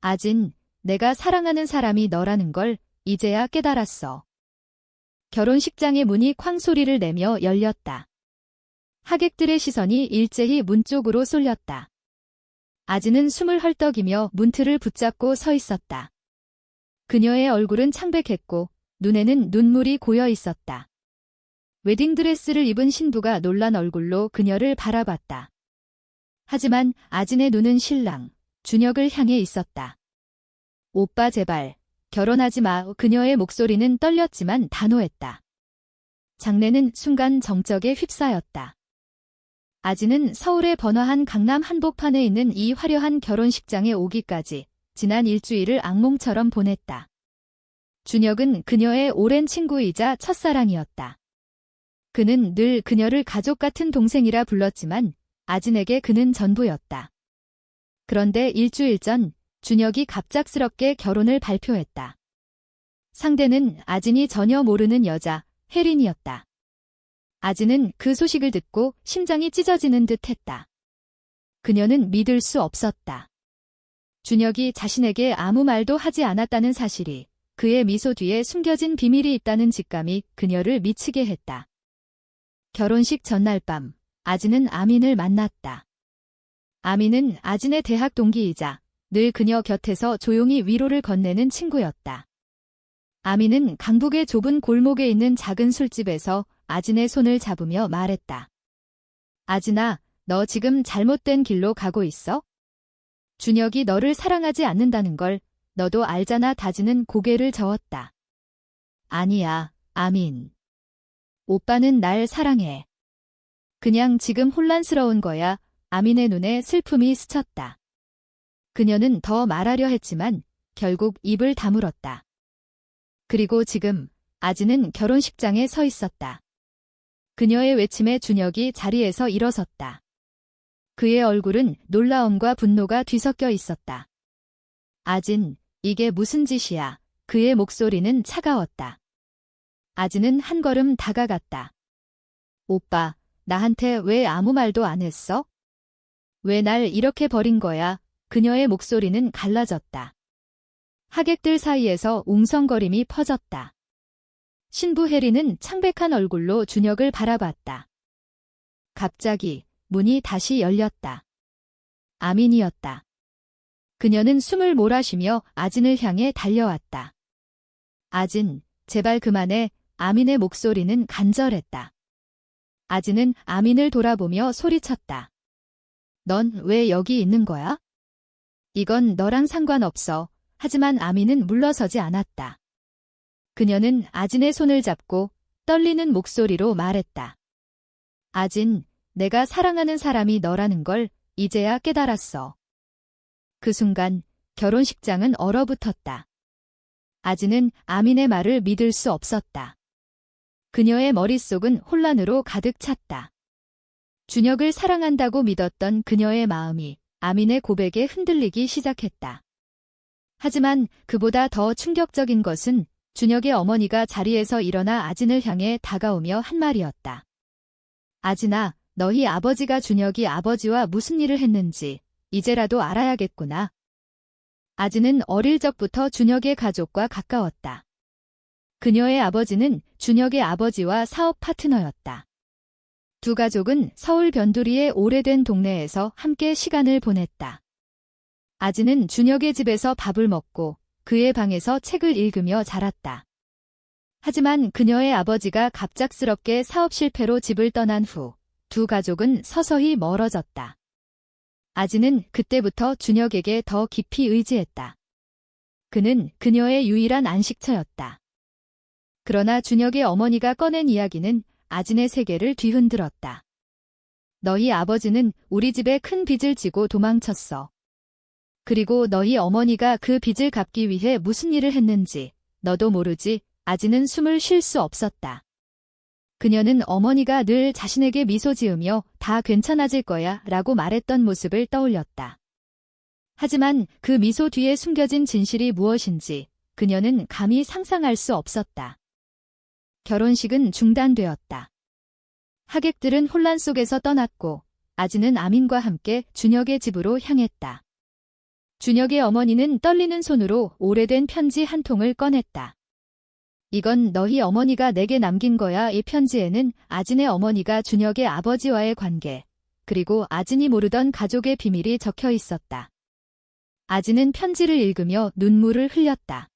아진, 내가 사랑하는 사람이 너라는 걸 이제야 깨달았어. 결혼식장의 문이 쾅 소리를 내며 열렸다. 하객들의 시선이 일제히 문 쪽으로 쏠렸다. 아진은 숨을 헐떡이며 문틀을 붙잡고 서 있었다. 그녀의 얼굴은 창백했고 눈에는 눈물이 고여 있었다. 웨딩드레스를 입은 신부가 놀란 얼굴로 그녀를 바라봤다. 하지만 아진의 눈은 신랑, 준혁을 향해 있었다. 오빠 제발, 결혼하지 마. 그녀의 목소리는 떨렸지만 단호했다. 장례는 순간 정적에 휩싸였다. 아진은 서울의 번화한 강남 한복판에 있는 이 화려한 결혼식장에 오기까지 지난 일주일을 악몽처럼 보냈다. 준혁은 그녀의 오랜 친구이자 첫사랑이었다. 그는 늘 그녀를 가족 같은 동생이라 불렀지만 아진에게 그는 전부였다. 그런데 일주일 전 준혁이 갑작스럽게 결혼을 발표했다. 상대는 아진이 전혀 모르는 여자 혜린이었다. 아진은 그 소식을 듣고 심장이 찢어지는 듯 했다. 그녀는 믿을 수 없었다. 준혁이 자신에게 아무 말도 하지 않았다는 사실이, 그의 미소 뒤에 숨겨진 비밀이 있다는 직감이 그녀를 미치게 했다. 결혼식 전날 밤, 아진은 아민을 만났다. 아민은 아진의 대학 동기이자 늘 그녀 곁에서 조용히 위로를 건네는 친구였다. 아민은 강북의 좁은 골목에 있는 작은 술집에서 아진의 손을 잡으며 말했다. 아진아, 너 지금 잘못된 길로 가고 있어? 준혁이 너를 사랑하지 않는다는 걸 너도 알잖아. 다진은 고개를 저었다. 아니야, 아민. 오빠는 날 사랑해. 그냥 지금 혼란스러운 거야. 아민의 눈에 슬픔이 스쳤다. 그녀는 더 말하려 했지만 결국 입을 다물었다. 그리고 지금 아진은 결혼식장에 서 있었다. 그녀의 외침에 준혁이 자리에서 일어섰다. 그의 얼굴은 놀라움과 분노가 뒤섞여 있었다. 아진, 이게 무슨 짓이야? 그의 목소리는 차가웠다. 아진은 한 걸음 다가갔다. 오빠, 나한테 왜 아무 말도 안 했어? 왜 날 이렇게 버린 거야? 그녀의 목소리는 갈라졌다. 하객들 사이에서 웅성거림이 퍼졌다. 신부 혜리는 창백한 얼굴로 준혁을 바라봤다. 갑자기 문이 다시 열렸다. 아민이었다. 그녀는 숨을 몰아쉬며 아진을 향해 달려왔다. 아진, 제발 그만해. 아민의 목소리는 간절했다. 아진은 아민을 돌아보며 소리쳤다. 넌 왜 여기 있는 거야? 이건 너랑 상관없어. 하지만 아민은 물러서지 않았다. 그녀는 아진의 손을 잡고 떨리는 목소리로 말했다. 아진, 내가 사랑하는 사람이 너라는 걸 이제야 깨달았어. 그 순간 결혼식장은 얼어붙었다. 아진은 아민의 말을 믿을 수 없었다. 그녀의 머릿속은 혼란으로 가득 찼다. 준혁을 사랑한다고 믿었던 그녀의 마음이 아민의 고백에 흔들리기 시작했다. 하지만 그보다 더 충격적인 것은 준혁의 어머니가 자리에서 일어나 아진을 향해 다가오며 한 말이었다. 아진아, 너희 아버지가 준혁이 아버지와 무슨 일을 했는지 이제라도 알아야겠구나. 아진은 어릴 적부터 준혁의 가족과 가까웠다. 그녀의 아버지는 준혁의 아버지와 사업 파트너였다. 두 가족은 서울 변두리의 오래된 동네에서 함께 시간을 보냈다. 아진은 준혁의 집에서 밥을 먹고 그의 방에서 책을 읽으며 자랐다. 하지만 그녀의 아버지가 갑작스럽게 사업 실패로 집을 떠난 후 두 가족은 서서히 멀어졌다. 아진은 그때부터 준혁에게 더 깊이 의지했다. 그는 그녀의 유일한 안식처였다. 그러나 준혁의 어머니가 꺼낸 이야기는 아진의 세계를 뒤흔들었다. 너희 아버지는 우리 집에 큰 빚을 지고 도망쳤어. 그리고 너희 어머니가 그 빚을 갚기 위해 무슨 일을 했는지 너도 모르지. 아진은 숨을 쉴 수 없었다. 그녀는 어머니가 늘 자신에게 미소 지으며 다 괜찮아질 거야 라고 말했던 모습을 떠올렸다. 하지만 그 미소 뒤에 숨겨진 진실이 무엇인지 그녀는 감히 상상할 수 없었다. 결혼식은 중단되었다. 하객들은 혼란 속에서 떠났고 아진은 아민과 함께 준혁의 집으로 향했다. 준혁의 어머니는 떨리는 손으로 오래된 편지 한 통을 꺼냈다. 이건 너희 어머니가 내게 남긴 거야. 이 편지에는 아진의 어머니가 준혁의 아버지와의 관계, 그리고 아진이 모르던 가족의 비밀이 적혀 있었다. 아진은 편지를 읽으며 눈물을 흘렸다.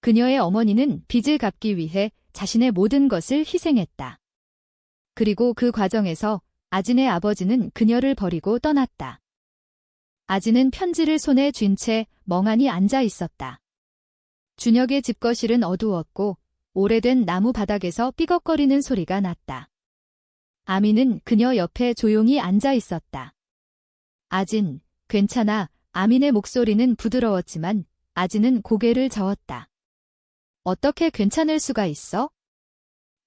그녀의 어머니는 빚을 갚기 위해 자신의 모든 것을 희생했다. 그리고 그 과정에서 아진의 아버지는 그녀를 버리고 떠났다. 아진은 편지를 손에 쥔 채 멍하니 앉아 있었다. 준혁의 집 거실은 어두웠고 오래된 나무 바닥에서 삐걱거리는 소리가 났다. 아민은 그녀 옆에 조용히 앉아 있었다. 아진, 괜찮아. 아민의 목소리는 부드러웠지만 아진은 고개를 저었다. 어떻게 괜찮을 수가 있어?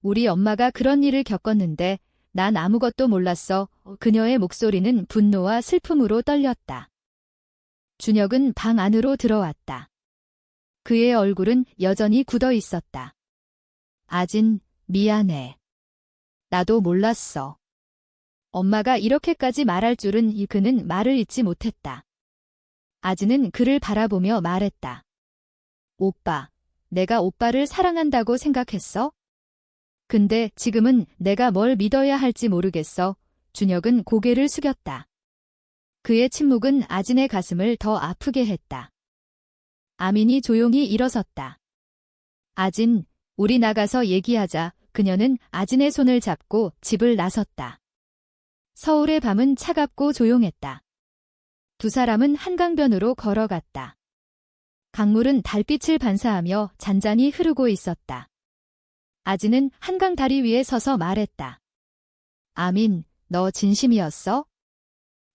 우리 엄마가 그런 일을 겪었는데 난 아무것도 몰랐어. 그녀의 목소리는 분노와 슬픔으로 떨렸다. 준혁은 방 안으로 들어왔다. 그의 얼굴은 여전히 굳어 있었다. 아진, 미안해. 나도 몰랐어. 엄마가 이렇게까지 말할 줄은. 그는 말을 잇지 못했다. 아진은 그를 바라보며 말했다. 오빠, 내가 오빠를 사랑한다고 생각했어? 근데 지금은 내가 뭘 믿어야 할지 모르겠어. 준혁은 고개를 숙였다. 그의 침묵은 아진의 가슴을 더 아프게 했다. 아민이 조용히 일어섰다. 아진, 우리 나가서 얘기하자. 그녀는 아진의 손을 잡고 집을 나섰다. 서울의 밤은 차갑고 조용했다. 두 사람은 한강변으로 걸어갔다. 강물은 달빛을 반사하며 잔잔히 흐르고 있었다. 아진은 한강 다리 위에 서서 말했다. 아민, 너 진심이었어?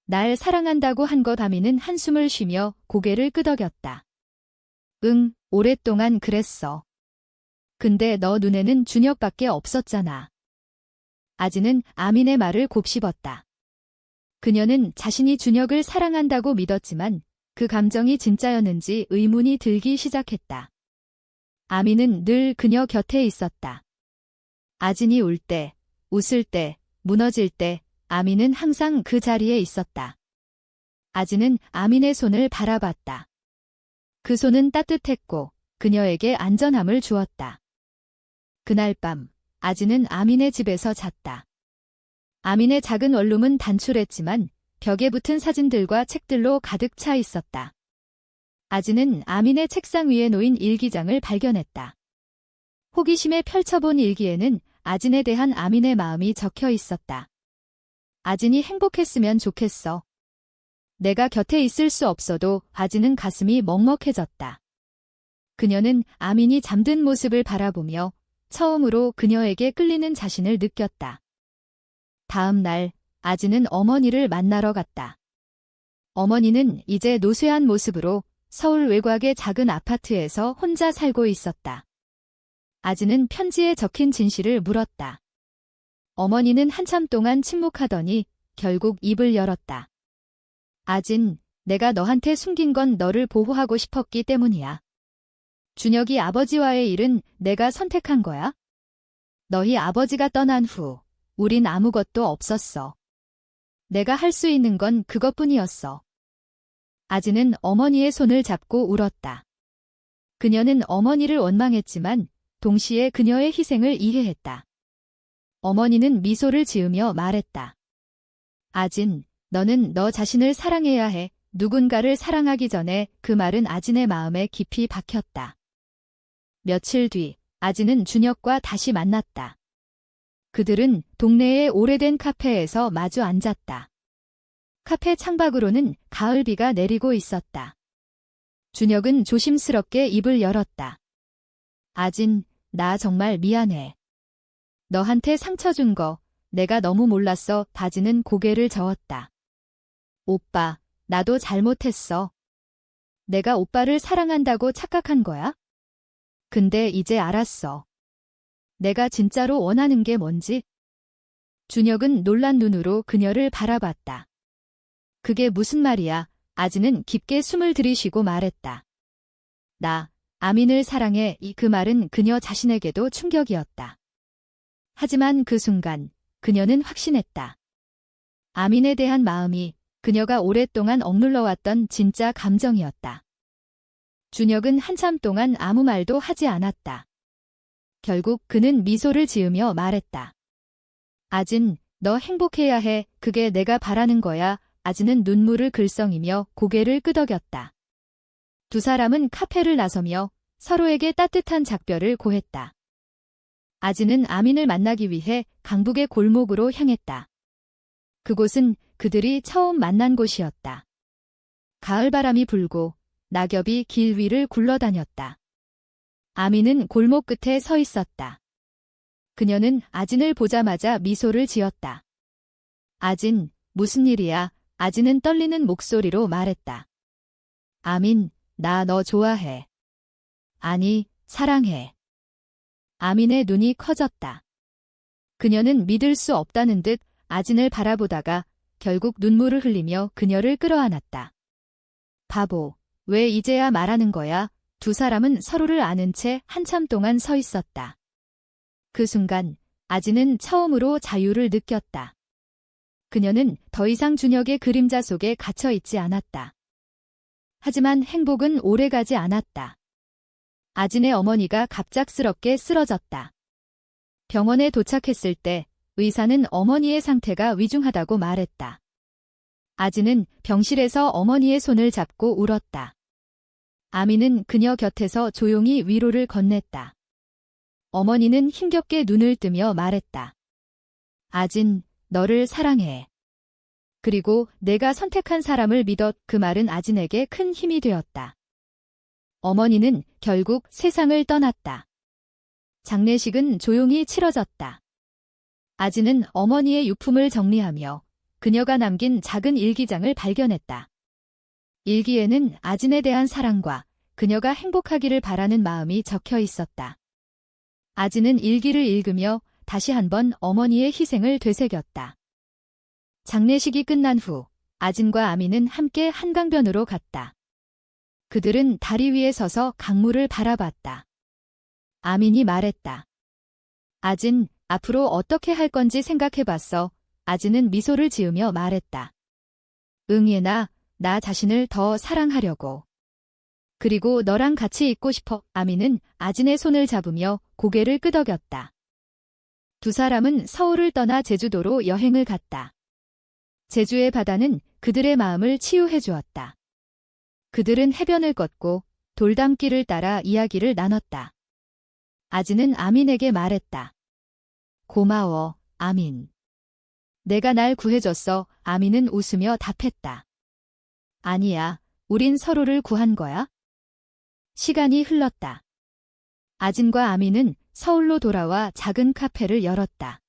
날 사랑한다고 한 것. 아민은 한숨을 쉬며 고개를 끄덕였다. 응, 오랫동안 그랬어. 근데 너 눈에는 준혁밖에 없었잖아. 아진은 아민의 말을 곱씹었다. 그녀는 자신이 준혁을 사랑한다고 믿었지만 그 감정이 진짜였는지 의문이 들기 시작했다. 아민은 늘 그녀 곁에 있었다. 아진이 울 때, 웃을 때, 무너질 때 아민은 항상 그 자리에 있었다. 아진은 아민의 손을 바라봤다. 그 손은 따뜻했고 그녀에게 안전함을 주었다. 그날 밤, 아진은 아민의 집에서 잤다. 아민의 작은 원룸은 단출했지만 벽에 붙은 사진들과 책들로 가득 차 있었다. 아진은 아민의 책상 위에 놓인 일기장을 발견했다. 호기심에 펼쳐본 일기에는 아진에 대한 아민의 마음이 적혀 있었다. 아진이 행복했으면 좋겠어. 내가 곁에 있을 수 없어도. 아진은 가슴이 먹먹해졌다. 그녀는 아민이 잠든 모습을 바라보며 처음으로 그녀에게 끌리는 자신을 느꼈다. 다음 날, 아진은 어머니를 만나러 갔다. 어머니는 이제 노쇠한 모습으로 서울 외곽의 작은 아파트에서 혼자 살고 있었다. 아진은 편지에 적힌 진실을 물었다. 어머니는 한참 동안 침묵하더니 결국 입을 열었다. 아진, 내가 너한테 숨긴 건 너를 보호하고 싶었기 때문이야. 준혁이 아버지와의 일은 내가 선택한 거야. 너희 아버지가 떠난 후 우린 아무것도 없었어. 내가 할 수 있는 건 그것뿐이었어. 아진은 어머니의 손을 잡고 울었다. 그녀는 어머니를 원망했지만 동시에 그녀의 희생을 이해했다. 어머니는 미소를 지으며 말했다. 아진, 너는 너 자신을 사랑해야 해. 누군가를 사랑하기 전에. 그 말은 아진의 마음에 깊이 박혔다. 며칠 뒤, 아진은 준혁과 다시 만났다. 그들은 동네의 오래된 카페에서 마주 앉았다. 카페 창밖으로는 가을비가 내리고 있었다. 준혁은 조심스럽게 입을 열었다. 아진, 나 정말 미안해. 너한테 상처 준 거 내가 너무 몰랐어. 아진은 고개를 저었다. 오빠, 나도 잘못했어. 내가 오빠를 사랑한다고 착각한 거야? 근데 이제 알았어. 내가 진짜로 원하는 게 뭔지. 준혁은 놀란 눈으로 그녀를 바라봤다. 그게 무슨 말이야? 아진은 깊게 숨을 들이쉬고 말했다. 나, 아민을 사랑해. 그 말은 그녀 자신에게도 충격이었다. 하지만 그 순간, 그녀는 확신했다. 아민에 대한 마음이 그녀가 오랫동안 억눌러왔던 진짜 감정이었다. 준혁은 한참 동안 아무 말도 하지 않았다. 결국 그는 미소를 지으며 말했다. 아진, 너 행복해야 해. 그게 내가 바라는 거야. 아진은 눈물을 글썽이며 고개를 끄덕였다. 두 사람은 카페를 나서며 서로에게 따뜻한 작별을 고했다. 아진은 아민을 만나기 위해 강북의 골목으로 향했다. 그곳은 그들이 처음 만난 곳이었다. 가을바람이 불고 낙엽이 길 위를 굴러다녔다. 아민은 골목 끝에 서 있었다. 그녀는 아진을 보자마자 미소를 지었다. 아진, 무슨 일이야? 아진은 떨리는 목소리로 말했다. 아민, 나 너 좋아해. 아니, 사랑해. 아민의 눈이 커졌다. 그녀는 믿을 수 없다는 듯 아진을 바라보다가 결국 눈물을 흘리며 그녀를 끌어안았다. 바보, 왜 이제야 말하는 거야? 두 사람은 서로를 아는 채 한참 동안 서 있었다. 그 순간 아진은 처음으로 자유를 느꼈다. 그녀는 더 이상 준혁의 그림자 속에 갇혀 있지 않았다. 하지만 행복은 오래가지 않았다. 아진의 어머니가 갑작스럽게 쓰러졌다. 병원에 도착했을 때 의사는 어머니의 상태가 위중하다고 말했다. 아진은 병실에서 어머니의 손을 잡고 울었다. 아미는 그녀 곁에서 조용히 위로를 건넸다. 어머니는 힘겹게 눈을 뜨며 말했다. 아진, 너를 사랑해. 그리고 내가 선택한 사람을 믿었. 그 말은 아진에게 큰 힘이 되었다. 어머니는 결국 세상을 떠났다. 장례식은 조용히 치러졌다. 아진은 어머니의 유품을 정리하며 그녀가 남긴 작은 일기장을 발견했다. 일기에는 아진에 대한 사랑과 그녀가 행복하기를 바라는 마음이 적혀 있었다. 아진은 일기를 읽으며 다시 한번 어머니의 희생을 되새겼다. 장례식이 끝난 후 아진과 아미는 함께 한강변으로 갔다. 그들은 다리 위에 서서 강물을 바라봤다. 아민이 말했다. 아진, 앞으로 어떻게 할 건지 생각해봤어. 아진은 미소를 지으며 말했다. 응, 예나, 나 자신을 더 사랑하려고. 그리고 너랑 같이 있고 싶어. 아민은 아진의 손을 잡으며 고개를 끄덕였다. 두 사람은 서울을 떠나 제주도로 여행을 갔다. 제주의 바다는 그들의 마음을 치유해 주었다. 그들은 해변을 걷고 돌담길을 따라 이야기를 나눴다. 아진은 아민에게 말했다. 고마워, 아민. 내가 날 구해줬어. 아민은 웃으며 답했다. 아니야, 우린 서로를 구한 거야. 시간이 흘렀다. 아진과 아민은 서울로 돌아와 작은 카페를 열었다.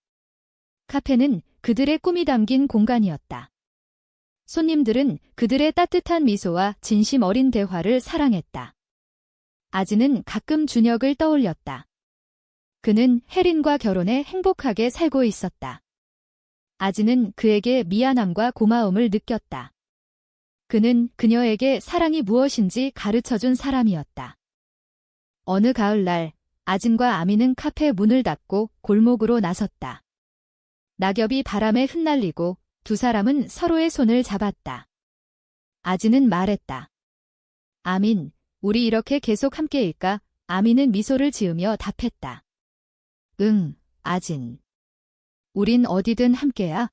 카페는 그들의 꿈이 담긴 공간이었다. 손님들은 그들의 따뜻한 미소와 진심 어린 대화를 사랑했다. 아진은 가끔 준혁을 떠올렸다. 그는 혜린과 결혼해 행복하게 살고 있었다. 아진은 그에게 미안함과 고마움을 느꼈다. 그는 그녀에게 사랑이 무엇인지 가르쳐준 사람이었다. 어느 가을날 아진과 아미는 카페 문을 닫고 골목으로 나섰다. 낙엽이 바람에 흩날리고 두 사람은 서로의 손을 잡았다. 아진은 말했다. 아민, 우리 이렇게 계속 함께일까? 아민은 미소를 지으며 답했다. 응, 아진. 우린 어디든 함께야.